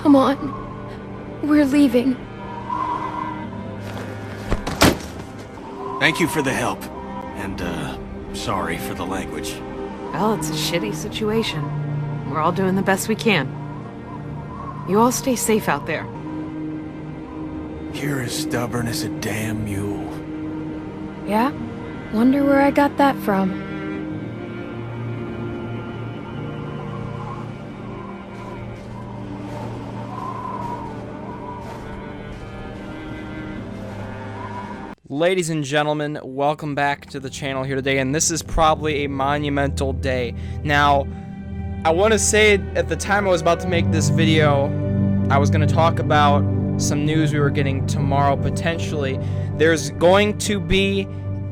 Come on. We're leaving. Thank you for the help. And, sorry for the language. Well, it's a shitty situation. We're all doing the best we can. You all stay safe out there. You're as stubborn as a damn mule. Yeah? Wonder where I got that from. Ladies and gentlemen, welcome back to the channel here today, and this is probably a monumental day. Now, I want to say at the time I was about to make this video, I was going to talk about some news we were getting tomorrow, potentially. There's going to be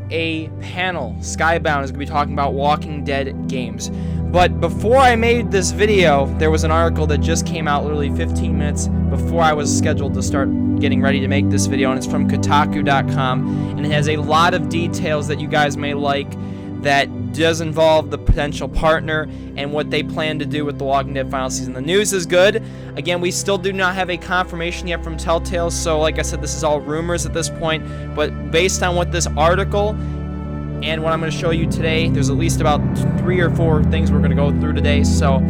a panel. Skybound is going to be talking about Walking Dead games. But before I made this video, there was an article that just came out literally 15 minutes before I was scheduled to start getting ready to make this video, and it's from kotaku.com, and it has a lot of details that you guys may like that does involve the potential partner and what they plan to do with the Walking Dead final season. The news is good. Again, we still do not have a confirmation yet from Telltale, so like I said, this is all rumors at this point, but based on what this article and what I'm going to show you today, there's at least about 3 or 4 things we're going to go through today. So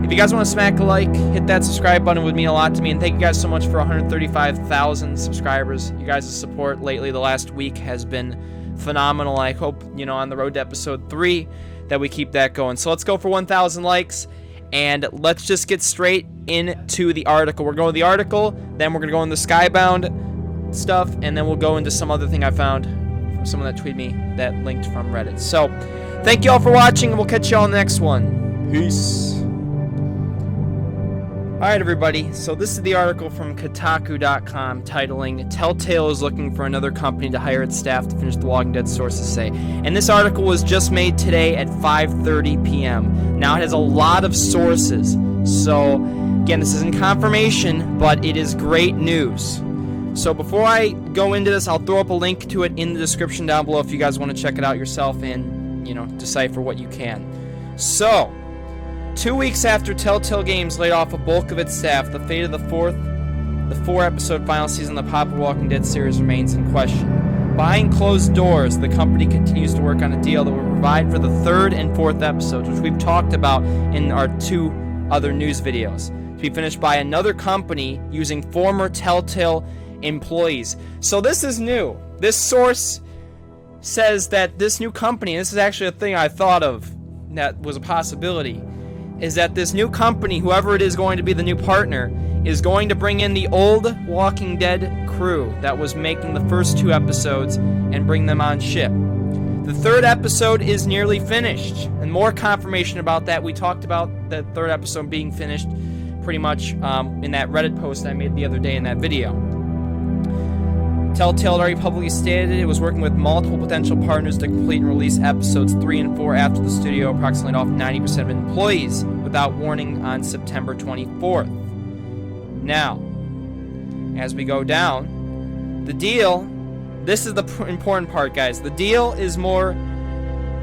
if you guys want to smack a like, hit that subscribe button, it would mean a lot to me. And thank you guys so much for 135,000 subscribers. You guys' support lately the last week has been phenomenal. I hope, you know, on the road to episode 3 that we keep that going. So let's go for 1,000 likes, and let's just get straight into the article. We're going to the article, then we're going to go into Skybound stuff, and then we'll go into some other thing I found from someone that tweeted me that linked from Reddit. So thank you all for watching, and we'll catch you all in the next one. Peace. Alright everybody, so this is the article from kotaku.com titling Telltale is looking for another company to hire its staff to finish The Walking Dead, sources say. And this article was just made today at 5:30 p.m. Now it has a lot of sources, so again, this isn't confirmation, but it is great news. So before I go into this, I'll throw up a link to it in the description down below if you guys want to check it out yourself and, you know, decipher what you can. So 2 weeks after Telltale Games laid off a bulk of its staff, the fate of the 4-episode final season of the popular Walking Dead series remains in question. Behind closed doors, the company continues to work on a deal that will provide for the 3rd and 4th episodes, which we've talked about in our 2 other news videos, to be finished by another company using former Telltale employees. So this is new. This source says that this new company, and this is actually a thing I thought of that was a possibility, is that this new company, whoever it is going to be the new partner, is going to bring in the old Walking Dead crew that was making the first 2 episodes and bring them on ship. The 3rd episode is nearly finished, and more confirmation about that. We talked about the 3rd episode being finished pretty much in that Reddit post I made the other day in that video. Telltale had already publicly stated it was working with multiple potential partners to complete and release episodes 3 and 4 after the studio approximately laid off 90% of employees without warning on September 24th. Now, as we go down, the deal, this is the important part, guys. The deal is more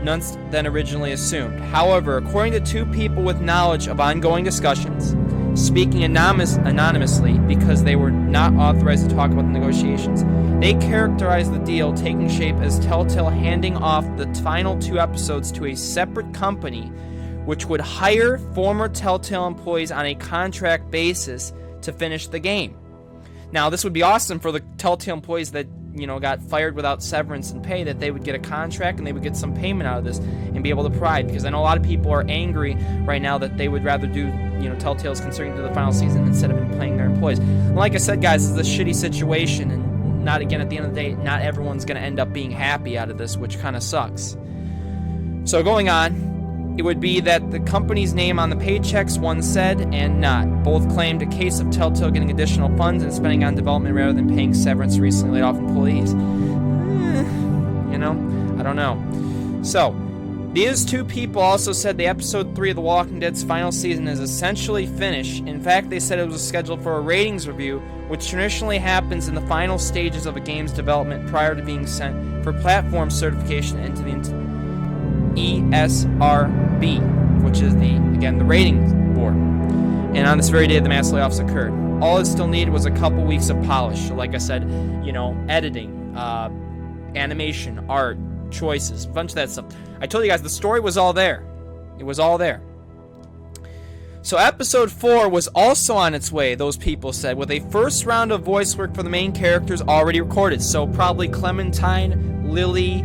nuanced than originally assumed. However, according to 2 people with knowledge of ongoing discussions, speaking anonymously because they were not authorized to talk about the negotiations, they characterized the deal taking shape as Telltale handing off the final 2 episodes to a separate company which would hire former Telltale employees on a contract basis to finish the game. Now, this would be awesome for the Telltale employees that, you know, got fired without severance and pay, that they would get a contract and they would get some payment out of this and be able to provide, because I know a lot of people are angry right now that they would rather do, you know, Telltale's considering to the final season instead of paying their employees. And like I said, guys, this is a shitty situation, and not, again, at the end of the day, not everyone's going to end up being happy out of this, which kind of sucks. So going on, it would be that the company's name on the paychecks, one said, and not. Both claimed a case of Telltale getting additional funds and spending on development rather than paying severance to recently laid off employees. You know, I don't know. So, these 2 people also said the episode 3 of The Walking Dead's final season is essentially finished. In fact, they said it was scheduled for a ratings review, which traditionally happens in the final stages of a game's development prior to being sent for platform certification into the ESRB, which is the ratings board. And on this very day, the mass layoffs occurred. All it still needed was a couple weeks of polish. So like I said, you know, editing, animation, art, choices, a bunch of that stuff. I told you guys the story was all there. It was all there. So episode 4 was also on its way, those people said, with a first round of voice work for the main characters already recorded. So probably Clementine, Lily,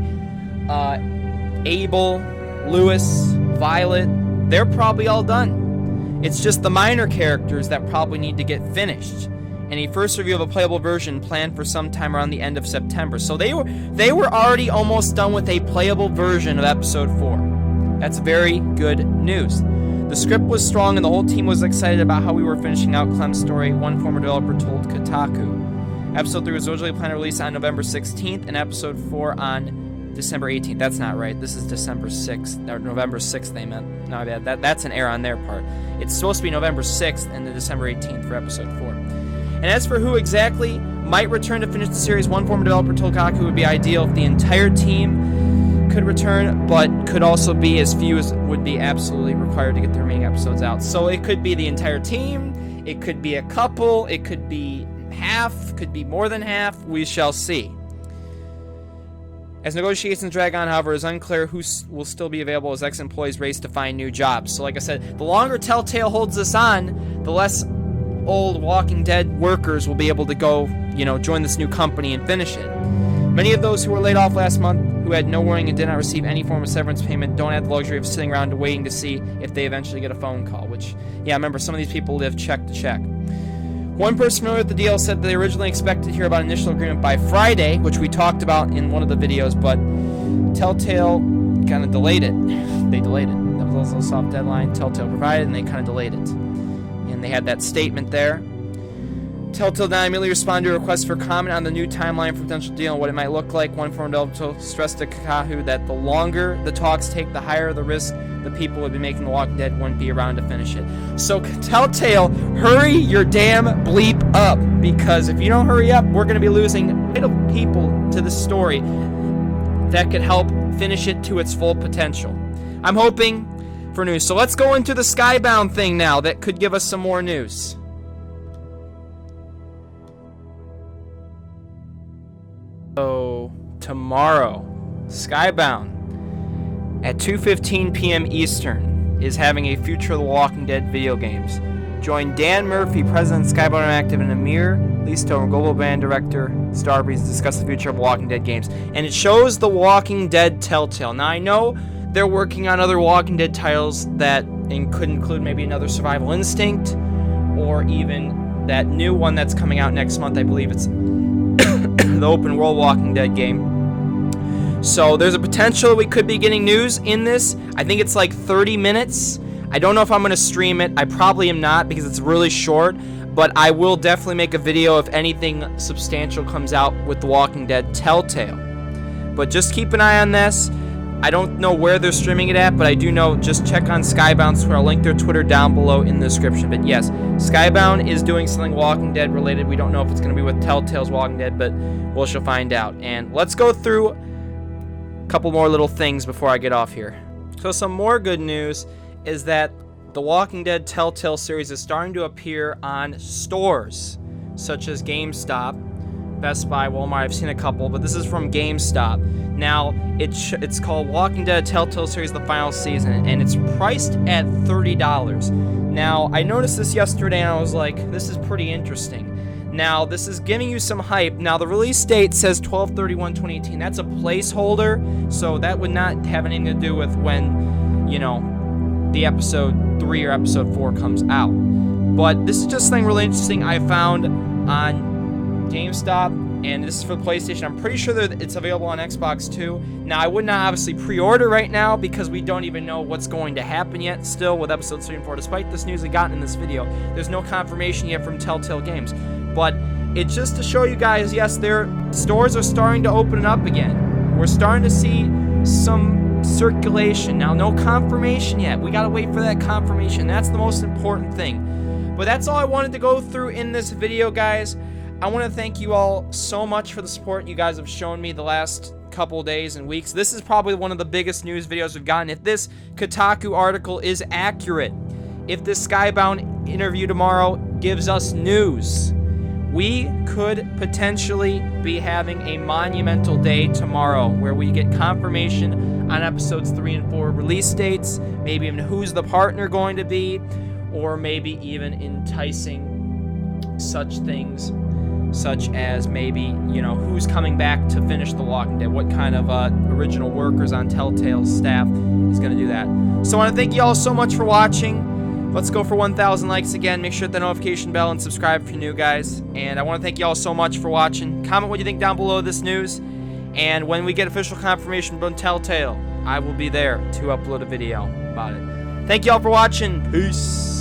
Abel, Lewis, Violet, they're probably all done. It's just the minor characters that probably need to get finished. And a first review of a playable version planned for sometime around the end of September. So they were already almost done with a playable version of episode 4. That's very good news. The script was strong and the whole team was excited about how we were finishing out Clem's story, one former developer told Kotaku. Episode 3 was originally planned to release on November 16th and episode 4 on December 18th. That's not right. This is December 6th, or November 6th they meant. No, that's an error on their part. It's supposed to be November 6th and then December 18th for episode 4. And as for who exactly might return to finish the series, one former developer told Kotaku would be ideal if the entire team could return, but could also be as few as would be absolutely required to get the remaining episodes out. So it could be the entire team, it could be a couple, it could be half, could be more than half, we shall see. As negotiations drag on, however, it is unclear who will still be available as ex-employees race to find new jobs. So like I said, the longer Telltale holds this on, the less old Walking Dead workers will be able to go, join this new company and finish it. Many of those who were laid off last month, who had no warning and did not receive any form of severance payment, don't have the luxury of sitting around waiting to see if they eventually get a phone call, which, remember, some of these people live check to check. One person familiar with the deal said that they originally expected to hear about an initial agreement by Friday, which we talked about in one of the videos, but Telltale kind of delayed it. They delayed it. That was also a soft deadline Telltale provided, and they kind of delayed it. And they had that statement there. Telltale now immediately responded to a request for comment on the new timeline for potential deal and what it might look like. One former developer stressed to Kotaku that the longer the talks take, the higher the risk the people who would be making The Walking Dead wouldn't be around to finish it. So Telltale, hurry your damn bleep up, because if you don't hurry up, we're going to be losing vital people to the story that could help finish it to its full potential. I'm hoping for news. So let's go into the Skybound thing now that could give us some more news. So tomorrow, Skybound at 2:15 p.m. Eastern is having a Future of the Walking Dead video games. Join Dan Murphy, President of Skybound Interactive, and Amir Listo, Global Band Director, Starbreeze, to discuss the future of Walking Dead games. And it shows the Walking Dead Telltale. Now I know they're working on other Walking Dead titles that could include maybe another Survival Instinct, or even that new one that's coming out next month. I believe it's the open world Walking Dead game. So there's a potential we could be getting news in this. I think it's like 30 minutes. I don't know if I'm going to stream it. I probably am not, because it's really short, but I will definitely make a video if anything substantial comes out with The Walking Dead Telltale. But just keep an eye on this. I don't know where they're streaming it at, but I do know, just check on Skybound's Twitter. I'll link their Twitter down below in the description. But yes, Skybound is doing something Walking Dead related. We don't know if it's going to be with Telltale's Walking Dead, but we shall find out. And let's go through a couple more little things before I get off here. So some more good news is that the Walking Dead Telltale series is starting to appear on stores, such as GameStop, Best Buy, Walmart. I've seen a couple, but this is from GameStop. Now, it's called Walking Dead Telltale Series The Final Season, and it's priced at $30. Now, I noticed this yesterday, and I was like, this is pretty interesting. Now, this is giving you some hype. Now, the release date says 12/31/2018. That's a placeholder, so that would not have anything to do with when, the episode 3 or episode 4 comes out. But this is just something really interesting I found on GameStop, and this is for the PlayStation. I'm pretty sure that it's available on Xbox too. Now, I would not obviously pre-order right now because we don't even know what's going to happen yet still with episodes 3 and 4. Despite this news I got in this video, there's no confirmation yet from Telltale Games. But it's just to show you guys, yes, their stores are starting to open up again. We're starting to see some circulation. Now, no confirmation yet. We gotta wait for that confirmation. That's the most important thing. But that's all I wanted to go through in this video, guys. I want to thank you all so much for the support you guys have shown me the last couple days and weeks. This is probably one of the biggest news videos we've gotten. If this Kotaku article is accurate, if this Skybound interview tomorrow gives us news, we could potentially be having a monumental day tomorrow where we get confirmation on episodes 3 and 4 release dates, maybe even who's the partner going to be, or maybe even enticing such things such as maybe, who's coming back to finish The Walking Dead, what kind of original workers on Telltale's staff is going to do that. So I want to thank you all so much for watching. Let's go for 1,000 likes again. Make sure to hit the notification bell and subscribe if you're new, guys. And I want to thank you all so much for watching. Comment what you think down below this news. And when we get official confirmation from Telltale, I will be there to upload a video about it. Thank you all for watching. Peace.